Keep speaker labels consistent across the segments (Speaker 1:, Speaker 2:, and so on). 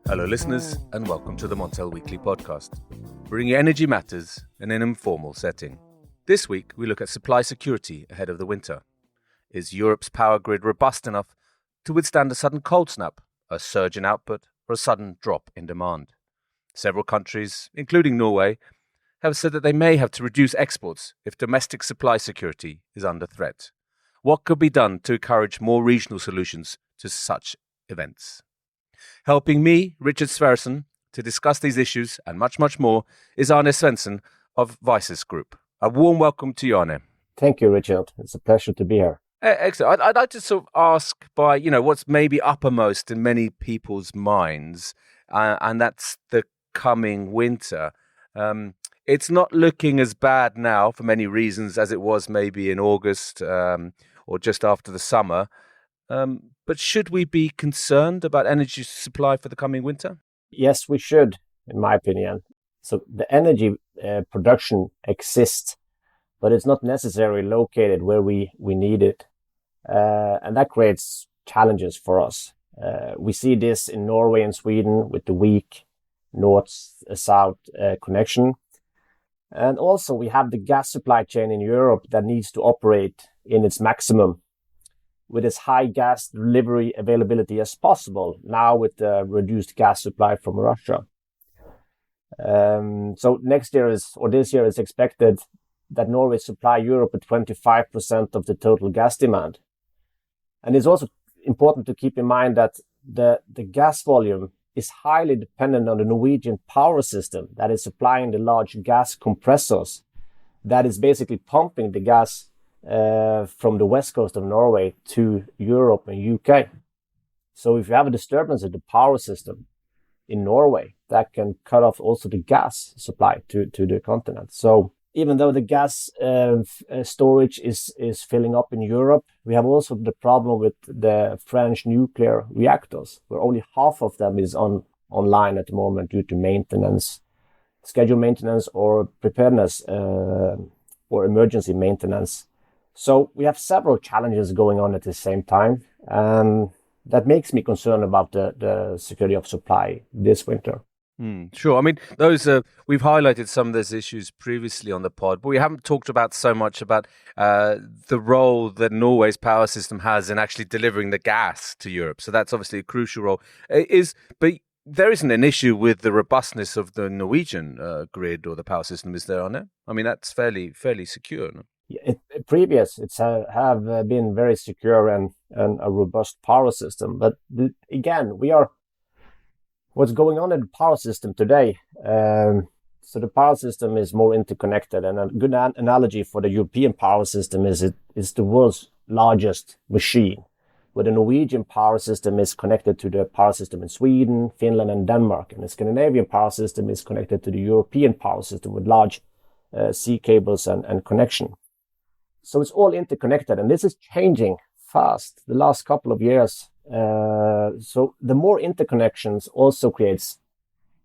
Speaker 1: Hello listeners and welcome to the Montel Weekly Podcast, bringing you energy matters in an informal setting. This week we look at supply security ahead of the winter. Is Europe's power grid robust enough to withstand a sudden cold snap, a surge in output, or a sudden drop in demand? Several countries, including Norway, have said that they may have to reduce exports if domestic supply security is under threat. What could be done to encourage more regional solutions to such events? Helping me, Richard Sverrisson, to discuss these issues and much, much more is Arne Svendsen of Vysus Group. A warm welcome to you, Arne.
Speaker 2: Thank you, Richard. It's a pleasure to be here.
Speaker 1: Excellent. I'd like to sort of ask by, what's maybe uppermost in many people's minds, and that's the coming winter. It's not looking as bad now for many reasons as it was maybe in August or just after the summer. But should we be concerned about energy supply for the coming winter?
Speaker 2: Yes, we should, in my opinion. So the energy production exists, but it's not necessarily located where we need it. And that creates challenges for us. We see this in Norway and Sweden with the weak north-south connection. And also we have the gas supply chain in Europe that needs to operate in its maximum with as high gas delivery availability as possible, now with the reduced gas supply from Russia. So this year is expected that Norway supply Europe with 25% of the total gas demand. And it's also important to keep in mind that the gas volume is highly dependent on the Norwegian power system that is supplying the large gas compressors that is basically pumping the gas from the west coast of Norway to Europe and UK. So if you have a disturbance in the power system in Norway, that can cut off also the gas supply to the continent. So even though the gas storage is filling up in Europe, we have also the problem with the French nuclear reactors, where only half of them is online at the moment due to maintenance, scheduled maintenance or preparedness or emergency maintenance. So we have several challenges going on at the same time, and that makes me concerned about the security of supply this winter.
Speaker 1: Sure. I mean, we've highlighted some of those issues previously on the pod, but we haven't talked about so much about the role that Norway's power system has in actually delivering the gas to Europe. So that's obviously a crucial role. But there isn't an issue with the robustness of the Norwegian grid or the power system, is there, Arne? I mean, that's fairly secure. No?
Speaker 2: It's have been very secure and a robust power system. But again, what's going on in the power system today? So the power system is more interconnected, and a good analogy for the European power system is the world's largest machine, where the Norwegian power system is connected to the power system in Sweden, Finland, and Denmark, and the Scandinavian power system is connected to the European power system with large sea cables and connection. So it's all interconnected, and this is changing fast the last couple of years. So the more interconnections also creates,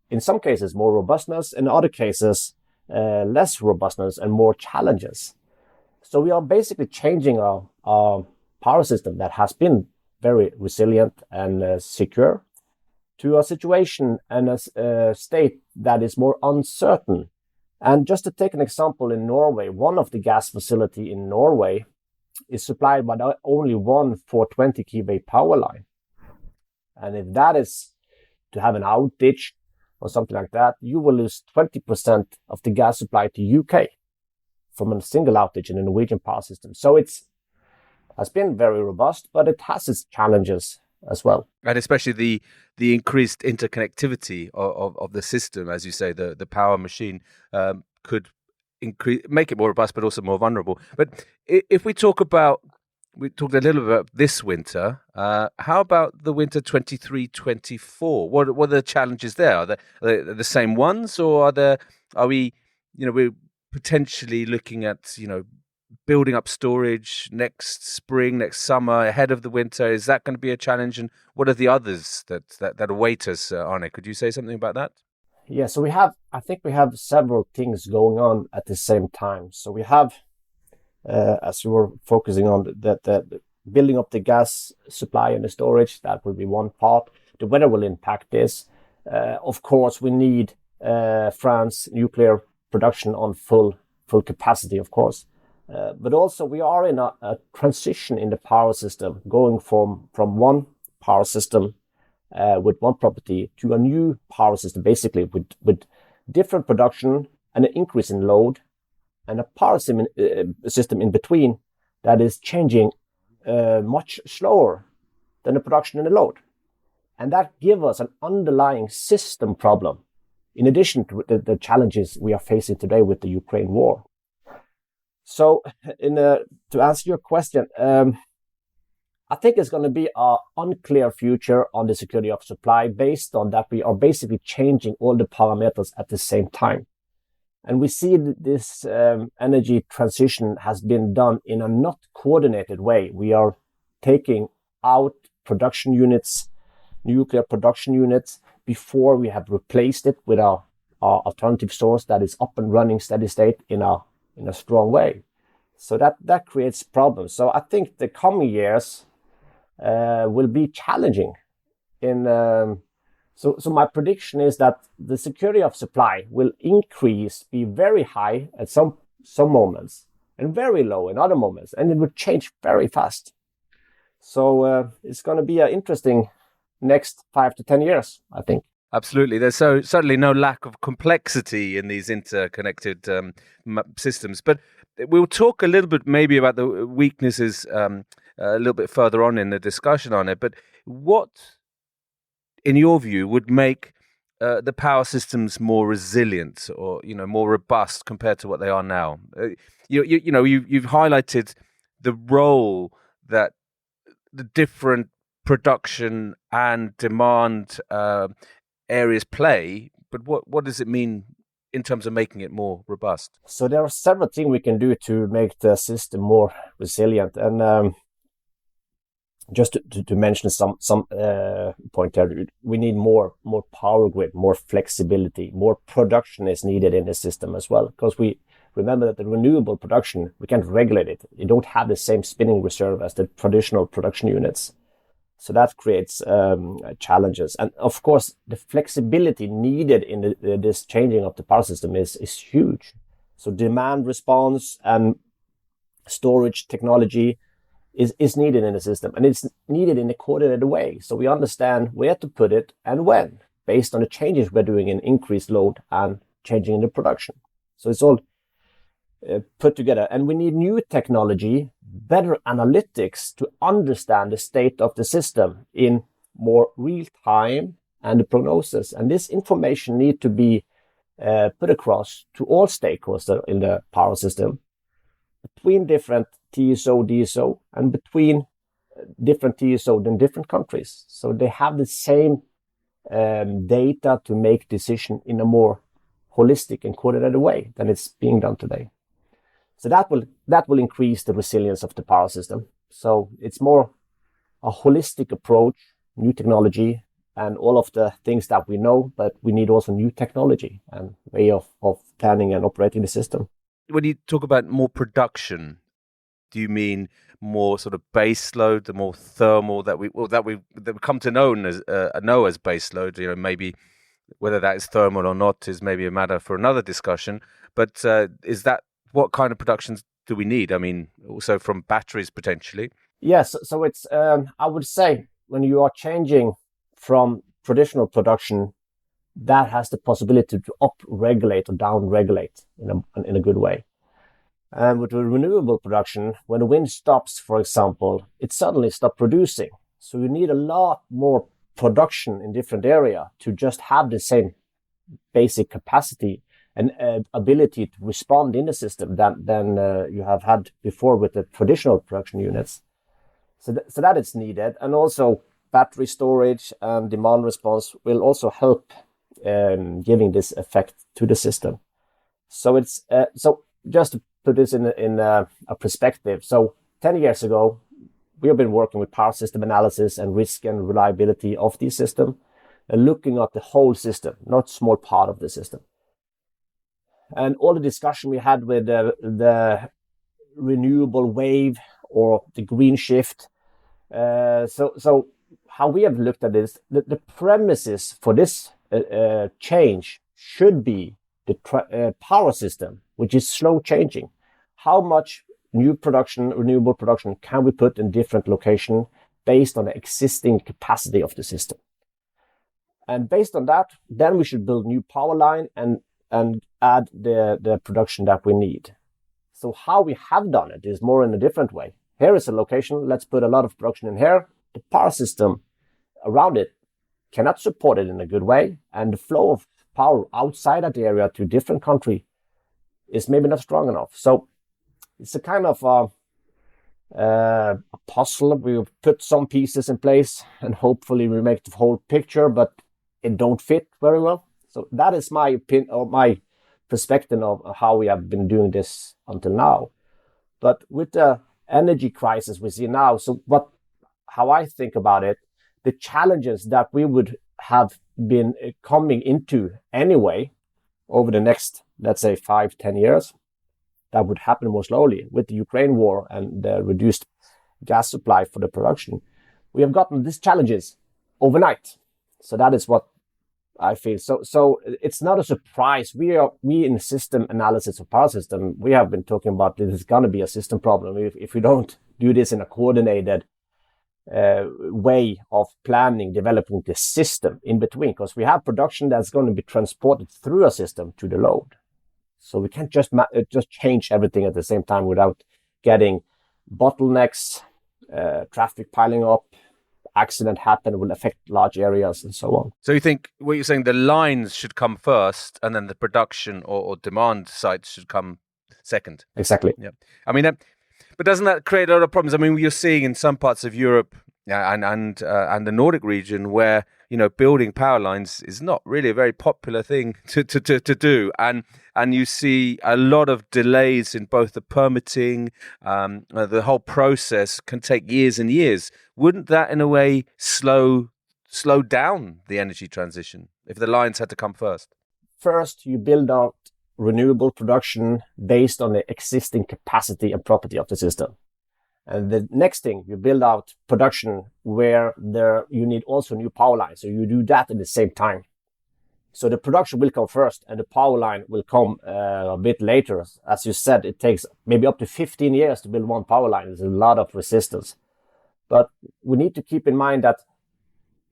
Speaker 2: in some cases, more robustness, in other cases, less robustness and more challenges. So we are basically changing our power system that has been very resilient and secure to a situation and a state that is more uncertain. And just to take an example, in Norway, one of the gas facility in Norway is supplied by only one 420 kV power line. And if that is to have an outage or something like that, you will lose 20% of the gas supply to UK from a single outage in the Norwegian power system. So has been very robust, but it has its challenges as well.
Speaker 1: And especially the increased interconnectivity of the system, as you say, the power machine could make it more robust, but also more vulnerable. But if we talked a little bit about this winter. How about the winter 23-24? What are the challenges there? Are they the same ones, or we're potentially looking at building up storage next spring, next summer, ahead of the winter? Is that going to be a challenge? And what are the others that await us, Arne? Could you say something about that?
Speaker 2: Yeah, so I think we have several things going on at the same time. So we have, as we were focusing on the building up the gas supply and the storage, that will be one part. The weather will impact this. Of course, we need France nuclear production on full capacity, of course. But also we are in a transition in the power system, going from one power system with one property to a new power system, basically with different production and an increase in load, and a power system in between that is changing much slower than the production and the load. And that gives us an underlying system problem, in addition to the challenges we are facing today with the Ukraine war. So to answer your question, I think it's going to be an unclear future on the security of supply based on that we are basically changing all the parameters at the same time. And we see this energy transition has been done in a not coordinated way. We are taking out production units, nuclear production units, before we have replaced it with our alternative source that is up and running steady state in a strong way. So that creates problems. So I think the coming years will be challenging. So my prediction is that the security of supply will be very high at some moments and very low in other moments, and it will change very fast. So it's going to be an interesting next 5 to 10 years, I think.
Speaker 1: Absolutely. There's certainly no lack of complexity in these interconnected systems. But we'll talk a little bit maybe about the weaknesses a little bit further on in the discussion on it. But what, in your view, would make the power systems more resilient or more robust compared to what they are now? You've highlighted the role that the different production and demand areas play, but what does it mean in terms of making it more robust?
Speaker 2: So there are several things we can do to make the system more resilient, and just to mention some point there, we need more power grid, more flexibility, more production is needed in the system as well, because we remember that the renewable production, we can't regulate it. You don't have the same spinning reserve as the traditional production units. So that creates challenges. And of course, the flexibility needed in this changing of the power system is huge. So demand response and storage technology is needed in the system. And it's needed in a coordinated way. So we understand where to put it and when, based on the changes we're doing in increased load and changing in the production. So it's all put together. And we need new technology, better analytics to understand the state of the system in more real time and the prognosis. And this information need to be put across to all stakeholders in the power system, between different TSO, DSO, and between different TSO in different countries. So they have the same data to make decision in a more holistic and coordinated way than it's being done today. So that will increase the resilience of the power system. So it's more a holistic approach, new technology, and all of the things that we know, but we need also new technology and way of planning and operating the system.
Speaker 1: When you talk about more production, do you mean more sort of base load, the more thermal that we come to know as base load? Maybe whether that is thermal or not is maybe a matter for another discussion. But is that what kind of productions do we need? I mean, also from batteries potentially.
Speaker 2: Yes. So it's I would say when you are changing from traditional production, that has the possibility to up-regulate or down-regulate in a good way. And with the renewable production, when the wind stops, for example, it suddenly stops producing. So you need a lot more production in different areas to just have the same basic capacity and ability to respond in the system than you have had before with the traditional production units. So that is needed. And also battery storage and demand response will also help giving this effect to the system. So it's so just to put this in a perspective. So 10 years ago, we have been working with power system analysis and risk and reliability of the system, and looking at the whole system, not small part of the system. And all the discussion we had with the renewable wave or the green shift. So how we have looked at this, the premises for this change should be the power system, which is slow changing. How much renewable production can we put in different locations based on the existing capacity of the system? And based on that, then we should build new power line and add the production that we need. So how we have done it is more in a different way. Here is a location, let's put a lot of production in here. The power system around it cannot support it in a good way, and the flow of power outside that area to different country is maybe not strong enough. So it's a kind of a puzzle. We put some pieces in place and hopefully we make the whole picture, but it don't fit very well. So that is my opinion, or my perspective of how we have been doing this until now. But with the energy crisis we see now, how I think about it, the challenges that we would have been coming into anyway over the next, let's say, 5-10 years, that would happen more slowly with the Ukraine war and the reduced gas supply for the production. We have gotten these challenges overnight. So that is what I feel. So it's not a surprise. We in system analysis of power system, we have been talking about this is going to be a system problem if we don't do this in a coordinated way of planning, developing the system in between, because we have production that's going to be transported through a system to the load. So we can't just change everything at the same time without getting bottlenecks, traffic piling up, accident happen, will affect large areas and so on.
Speaker 1: So you think what you're saying, the lines should come first and then the production or demand sites should come second?
Speaker 2: Exactly.
Speaker 1: Yeah. I mean, but doesn't that create a lot of problems? I mean, you're seeing in some parts of Europe and the Nordic region where, building power lines is not really a very popular thing to do. And you see a lot of delays in both the permitting, the whole process can take years and years. Wouldn't that in a way slow down the energy transition if the lines had to come first?
Speaker 2: First, you build out renewable production based on the existing capacity and property of the system. And the next thing, you build out production where you need also new power lines. So you do that at the same time. So the production will come first and the power line will come a bit later. As you said, it takes maybe up to 15 years to build one power line. There's a lot of resistance. But we need to keep in mind that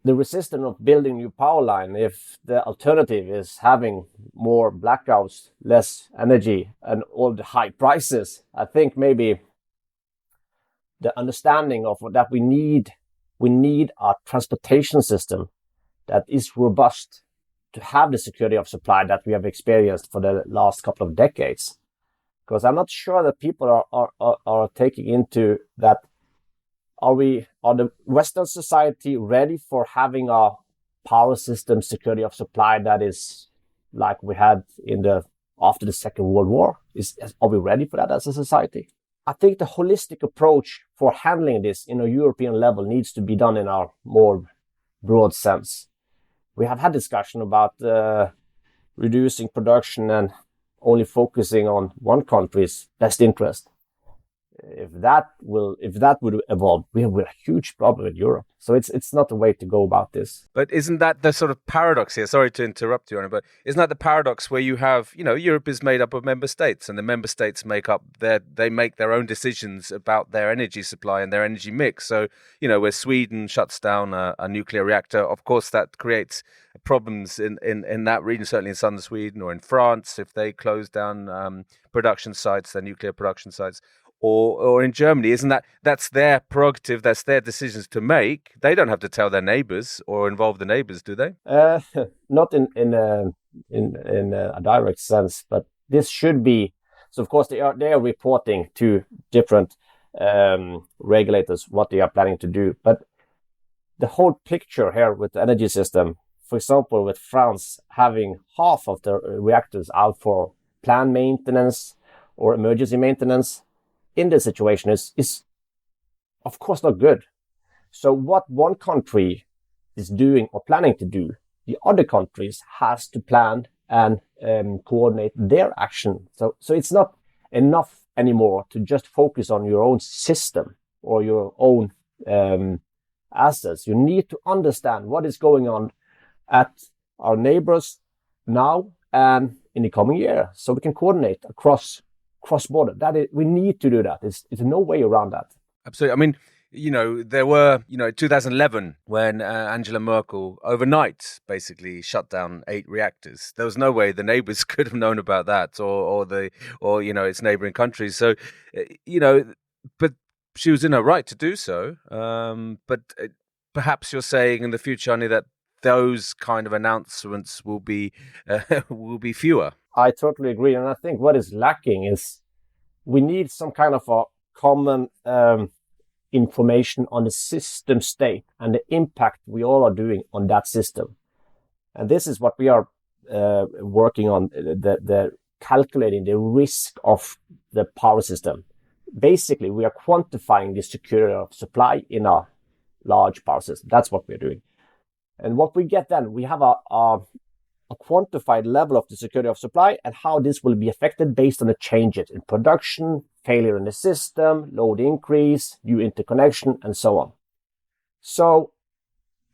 Speaker 2: the resistance of building new power line, if the alternative is having more blackouts, less energy, and all the high prices, I think maybe the understanding of that we need a transportation system that is robust to have the security of supply that we have experienced for the last couple of decades. Because I'm not sure that people are taking into that. Are the Western society ready for having a power system security of supply that is like we had after the Second World War? Are we ready for that as a society? I think the holistic approach for handling this in a European level needs to be done in a more broad sense. We have had discussion about reducing production and only focusing on one country's best interest. If that would evolve, we have a huge problem in Europe. So it's not the way to go about this.
Speaker 1: But isn't that the sort of paradox here? Sorry to interrupt you, Arne, but isn't that the paradox where you have, Europe is made up of member states, and the member states make their own decisions about their energy supply and their energy mix. So, where Sweden shuts down a nuclear reactor, of course, that creates problems in that region, certainly in southern Sweden, or in France, if they close down production sites, their nuclear production sites. Or in Germany, that's their prerogative, that's their decisions to make. They don't have to tell their neighbors or involve the neighbors, do they?
Speaker 2: Not in a direct sense, but this should be. So of course they are reporting to different regulators what they are planning to do. But the whole picture here with the energy system, for example, with France having half of the reactors out for planned maintenance or emergency maintenance, in this situation is of course not good. So what one country is doing or planning to do, the other countries has to plan and coordinate their action. So it's not enough anymore to just focus on your own system or your own assets. You need to understand what is going on at our neighbors now and in the coming year, so we can coordinate across cross-border. We need to do that. There's no way around that.
Speaker 1: Absolutely. I mean, there were, 2011 when Angela Merkel overnight basically shut down 8 reactors. There was no way the neighbors could have known about that or its neighboring countries. So, but she was in her right to do so. But perhaps you're saying in the future, Arne, that those kind of announcements will be fewer.
Speaker 2: I totally agree. And I think what is lacking is we need some kind of a common information on the system state and the impact we all are doing on that system. And this is what we are working on, the calculating the risk of the power system. Basically, we are quantifying the security of supply in a large power system. That's what we're doing. And what we get then, we have a quantified level of the security of supply and how this will be affected based on the changes in production, failure in the system, load increase, new interconnection, and so on. So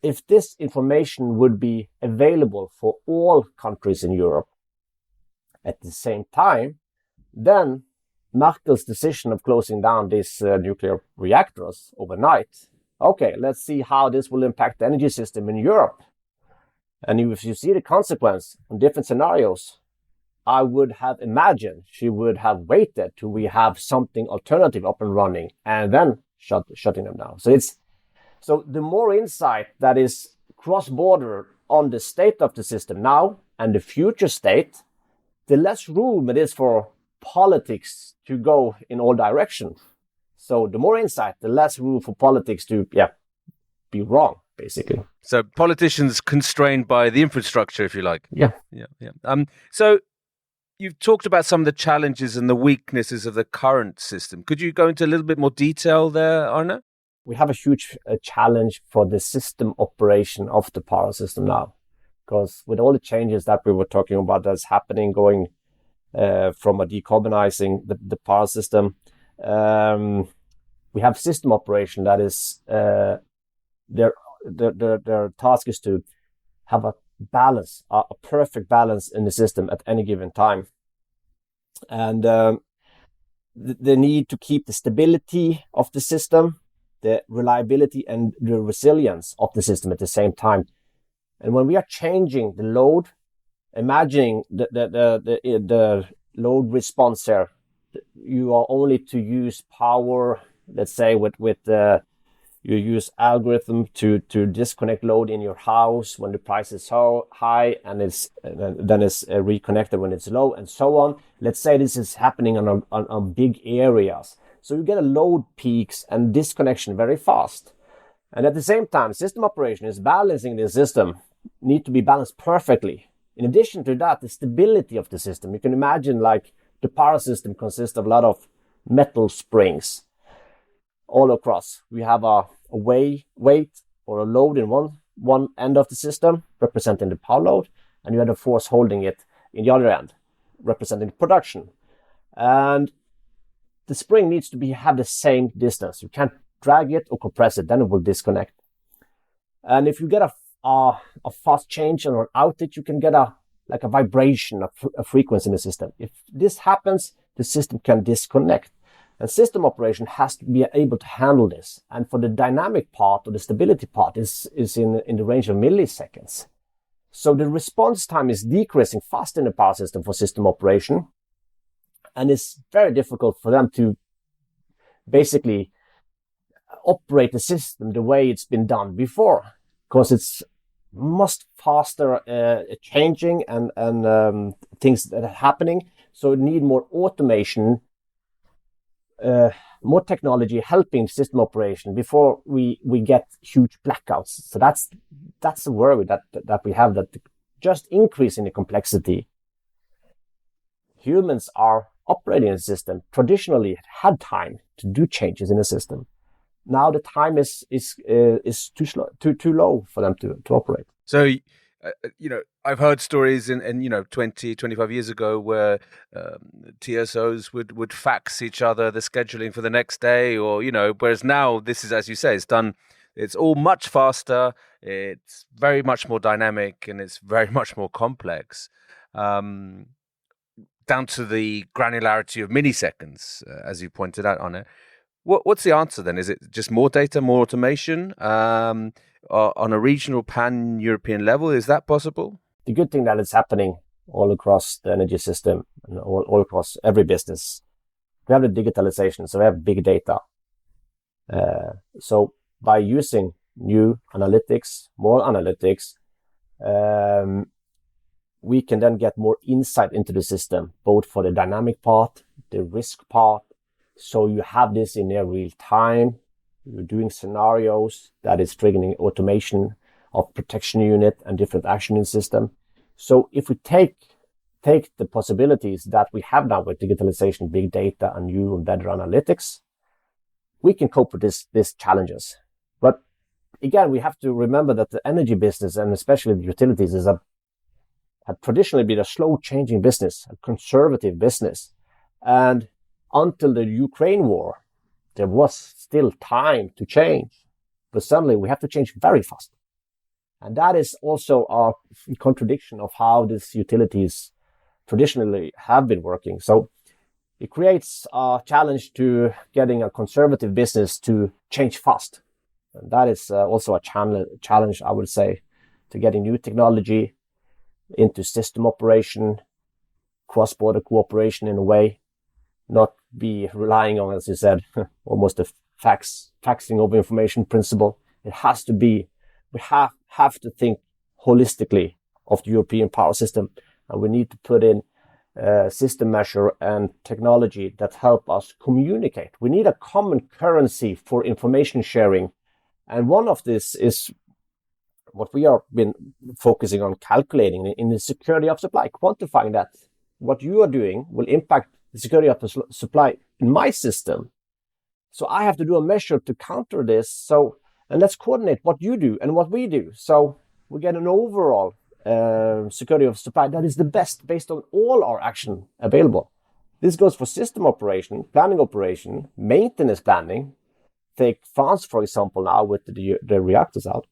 Speaker 2: if this information would be available for all countries in Europe at the same time, then Merkel's decision of closing down these nuclear reactors overnight, okay, let's see how this will impact the energy system in Europe. And if you see the consequence on different scenarios, I would have imagined she would have waited till we have something alternative up and running and then shutting them down. So the more insight that is cross-border on the state of the system now and the future state, the less room it is for politics to go in all directions. So the more insight, the less room for politics to be wrong, basically.
Speaker 1: So politicians constrained by the infrastructure, if you like.
Speaker 2: Yeah.
Speaker 1: So you've talked about some of the challenges and the weaknesses of the current system. Could you go into a little bit more detail there, Arne?
Speaker 2: We have a huge challenge for the system operation of the power system now, because with all the changes that we were talking about that's happening, going from a decarbonizing the power system, we have system operation that is their task is to have a balance, a perfect balance in the system at any given time, and the need to keep the stability of the system, the reliability and the resilience of the system at the same time. And when we are changing the load, imagining the load response here, you are only to use power, let's say with you use algorithm to disconnect load in your house when the price is so high, and then it's reconnected when it's low, and so on. Let's say this is happening on big areas. So you get a load peaks and disconnection very fast. And at the same time, system operation is balancing the system, need to be balanced perfectly. In addition to that, the stability of the system. You can imagine like the power system consists of a lot of metal springs all across. We have a weight or a load in one end of the system, representing the power load, and you have a force holding it in the other end, representing the production. And the spring needs to have the same distance. You can't drag it or compress it, then it will disconnect. And if you get a fast change or an outage, you can get a vibration, a frequency in the system. If this happens, the system can disconnect. And system operation has to be able to handle this. And for the dynamic part or the stability part is in the range of milliseconds. So the response time is decreasing fast in the power system for system operation. And it's very difficult for them to basically operate the system the way it's been done before, because it's much faster changing and things that are happening. So it need more automation, more technology helping system operation before we get huge blackouts. So that's the worry that we have, that just increasing the complexity. Humans are operating a system traditionally had time to do changes in the system. Now the time is too low for them to operate.
Speaker 1: So, I've heard stories in 20, 25 years ago where TSOs would fax each other the scheduling for the next day, or, whereas now this is, as you say, it's all much faster. It's very much more dynamic and it's very much more complex, down to the granularity of milliseconds, as you pointed out, Arne. What's the answer then? Is it just more data, more automation on a regional pan-European level? Is that possible?
Speaker 2: The good thing that is happening all across the energy system and all across every business, we have the digitalization, so we have big data. So by using new analytics, more analytics, we can then get more insight into the system, both for the dynamic part, the risk part. So you have this in their real time. You're doing scenarios that is triggering automation of protection unit and different action in system. So if we take the possibilities that we have now with digitalization, big data, and new and better analytics, we can cope with these challenges. But again, we have to remember that the energy business, and especially the utilities, have traditionally been a slow changing business, a conservative business. And until the Ukraine war, there was still time to change. But suddenly we have to change very fast. And that is also a contradiction of how these utilities traditionally have been working. So it creates a challenge to getting a conservative business to change fast. And that is also a challenge, I would say, to getting new technology into system operation, cross-border cooperation in a way, not be relying on, as you said, almost a faxing of information principle. It has to be, we have to think holistically of the European power system, and we need to put in system measure and technology that help us communicate. We need a common currency for information sharing. And one of this is what we have been focusing on calculating in the security of supply, quantifying that what you are doing will impact the security of the supply in my system. So I have to do a measure to counter this. So, and let's coordinate what you do and what we do. So we get an overall security of supply that is the best based on all our action available. This goes for system operation, planning operation, maintenance planning. Take France, for example, now with the reactors out.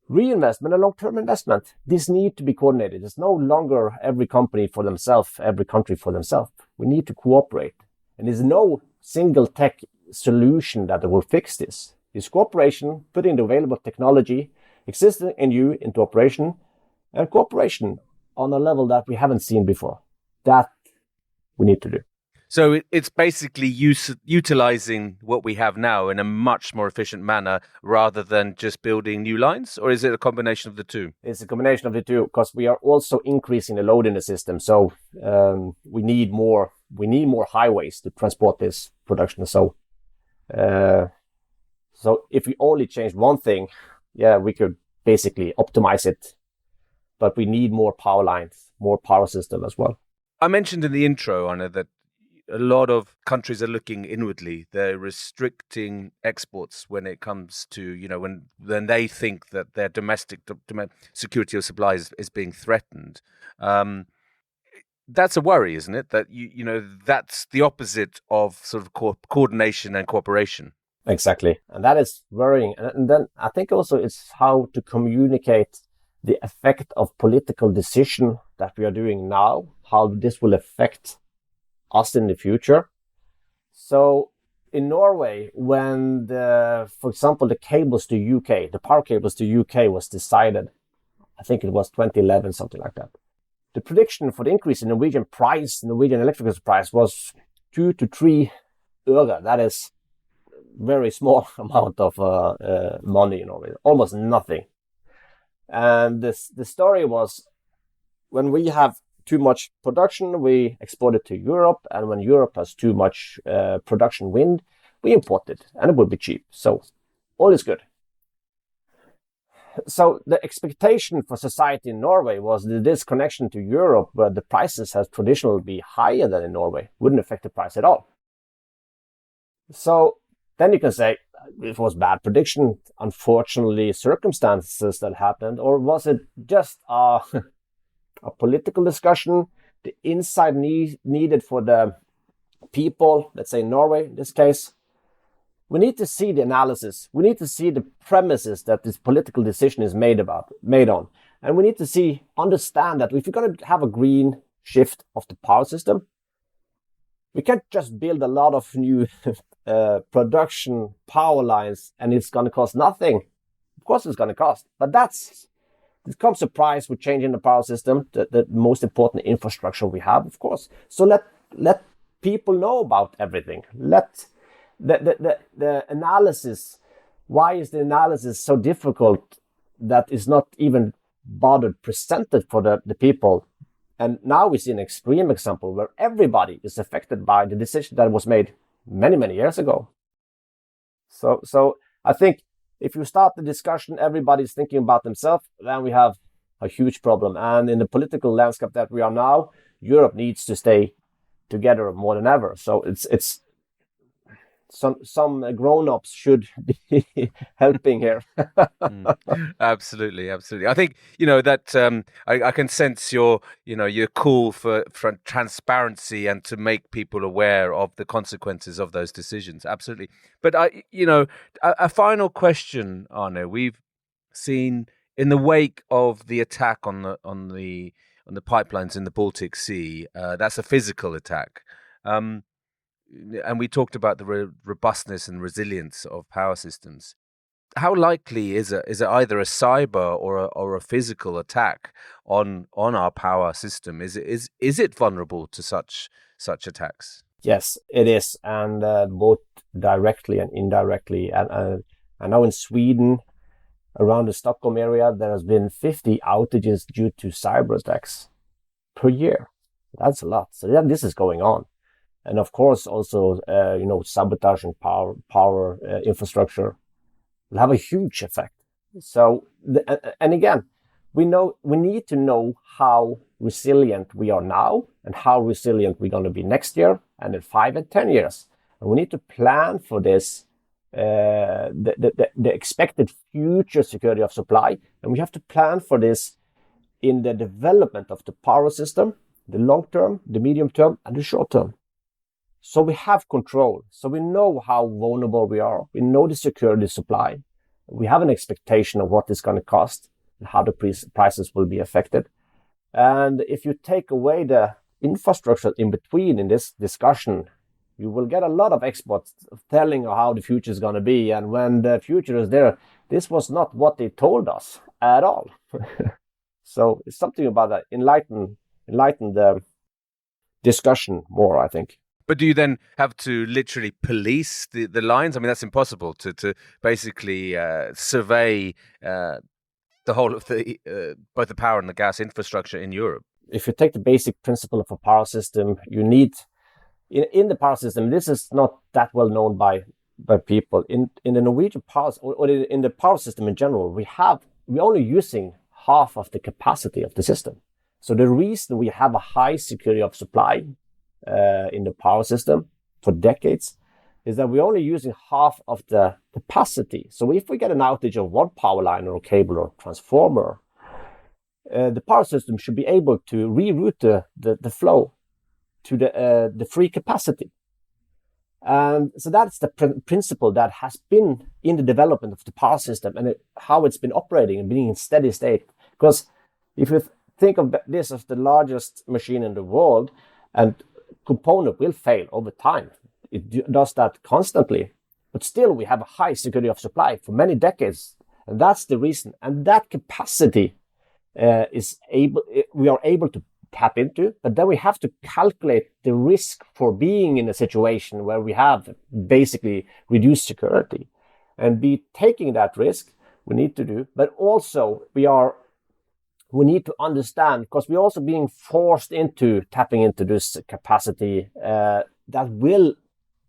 Speaker 2: Reinvestment and long-term investment. This need to be coordinated. It's no longer every company for themselves, every country for themselves. We need to cooperate. And there's no single tech solution that will fix this. It's cooperation, putting the available technology existing in you into operation, and cooperation on a level that we haven't seen before. That we need to do.
Speaker 1: So it's basically utilizing what we have now in a much more efficient manner rather than just building new lines? Or is it a combination of the two?
Speaker 2: It's a combination of the two, because we are also increasing the load in the system. So we need more highways to transport this production. So if we only change one thing, we could basically optimize it. But we need more power lines, more power system as well.
Speaker 1: I mentioned in the intro, Arne, that a lot of countries are looking inwardly. They're restricting exports when it comes to, when they think that their domestic security of supplies is being threatened. That's a worry, isn't it? That, that's the opposite of sort of coordination and cooperation.
Speaker 2: Exactly. And that is worrying. And then I think also it's how to communicate the effect of political decision that we are doing now, how this will affect us in the future. So in Norway, when for example, the cables to UK, the power cables to UK was decided, I think it was 2011, something like that. The prediction for the increase in Norwegian electricity price was 2 to 3 øre. That is very small amount of money in Norway, almost nothing. And the story was, when we have too much production, we export it to Europe, and when Europe has too much production wind, we import it, and it will be cheap. So all is good. So the expectation for society in Norway was that this connection to Europe, where the prices has traditionally been higher than in Norway, wouldn't affect the price at all. So then you can say it was bad prediction, unfortunately circumstances that happened, or was it just a political discussion, the insight needed for the people, let's say Norway in this case, we need to see the analysis. We need to see the premises that this political decision is made on. And we need to understand that if you're going to have a green shift of the power system, we can't just build a lot of new production power lines and it's going to cost nothing. Of course it's going to cost, but it comes a price with changing the power system, the most important infrastructure we have, of course. So let people know about everything. Let the analysis, why is the analysis so difficult that is not even bothered presented for the people? And now we see an extreme example where everybody is affected by the decision that was made many, many years ago. So I think if you start the discussion, everybody's thinking about themselves, then we have a huge problem. And in the political landscape that we are now, Europe needs to stay together more than ever. So it's some grown-ups should be helping here.
Speaker 1: Absolutely. I think that I can sense your call for transparency and to make people aware of the consequences of those decisions. Absolutely. But a final question, Arne. We've seen in the wake of the attack on the pipelines in the Baltic Sea. That's a physical attack. And we talked about the robustness and resilience of power systems. How likely is it either a cyber or a physical attack on our power system? Is it vulnerable to such attacks?
Speaker 2: Yes, it is, and both directly and indirectly. And I know in Sweden, around the Stockholm area, there has been 50 outages due to cyber attacks per year. That's a lot. So this is going on. And of course, also, sabotaging power infrastructure will have a huge effect. So, and again, we need to know how resilient we are now and how resilient we're going to be next year and in 5 and 10 years. And we need to plan for this, the expected future security of supply. And we have to plan for this in the development of the power system, the long term, the medium term, and the short term. So we have control. So we know how vulnerable we are. We know the security supply. We have an expectation of what it's going to cost and how the prices will be affected. And if you take away the infrastructure in between in this discussion, you will get a lot of experts telling how the future is going to be. And when the future is there, this was not what they told us at all. So it's something about that. Enlighten the discussion more, I think.
Speaker 1: But do you then have to literally police the lines? I mean, that's impossible to basically survey the whole of both the power and the gas infrastructure in Europe.
Speaker 2: If you take the basic principle of a power system, you need in the power system. This is not that well known by people in the Norwegian power or in the power system in general. We're only using half of the capacity of the system. So the reason we have a high security of supply in the power system for decades is that we're only using half of the capacity. So if we get an outage of one power line or cable or transformer, the power system should be able to reroute the flow to the free capacity. And so that's the principle that has been in the development of the power system and how it's been operating and being in steady state. Because if you think of this as the largest machine in the world, and component will fail over time. It does that constantly. But still, we have a high security of supply for many decades. And that's the reason. And that capacity we are able to tap into. But then we have to calculate the risk for being in a situation where we have basically reduced security. And be taking that risk, we need to do. But also, we need to understand, because we're also being forced into tapping into this capacity that will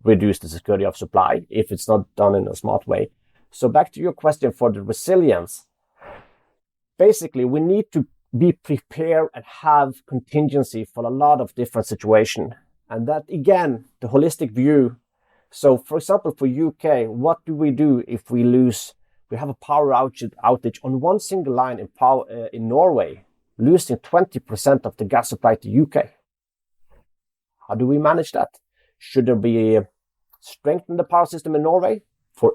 Speaker 2: reduce the security of supply if it's not done in a smart way. So back to your question for the resilience. Basically, we need to be prepared and have contingency for a lot of different situations. And that, again, the holistic view. So, for example, for UK, what do we do if we have a power outage on one single line in Norway, losing 20% of the gas supply to UK? How do we manage that? Should there be strengthen the power system in Norway for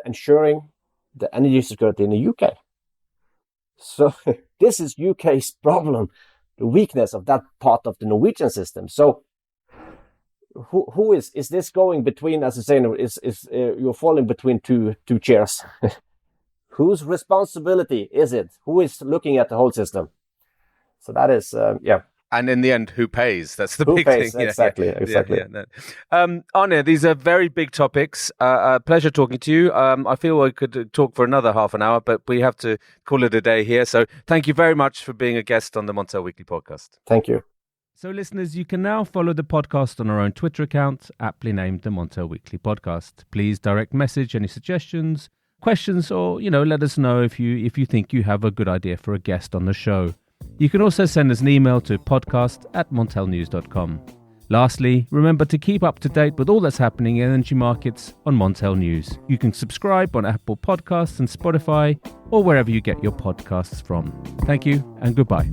Speaker 2: ensuring the energy security in the UK. So this is UK's problem, the weakness of that part of the Norwegian system. So who is this going between, as I say, you're falling between two chairs. Whose responsibility is it? Who is looking at the whole system? So that is,
Speaker 1: And in the end, who pays? That's the
Speaker 2: who
Speaker 1: big
Speaker 2: pays?
Speaker 1: thing.
Speaker 2: Exactly.
Speaker 1: Arne, these are very big topics. Pleasure talking to you. I feel I could talk for another half an hour, but we have to call it a day here. So thank you very much for being a guest on the Montel Weekly Podcast.
Speaker 2: Thank you.
Speaker 1: So listeners, you can now follow the podcast on our own Twitter account, aptly named the Montel Weekly Podcast. Please direct message any suggestions, questions, or, let us know if you think you have a good idea for a guest on the show. You can also send us an email to podcast@montelnews.com. Lastly, remember to keep up to date with all that's happening in energy markets on Montel News. You can subscribe on Apple Podcasts and Spotify, or wherever you get your podcasts from. Thank you and goodbye.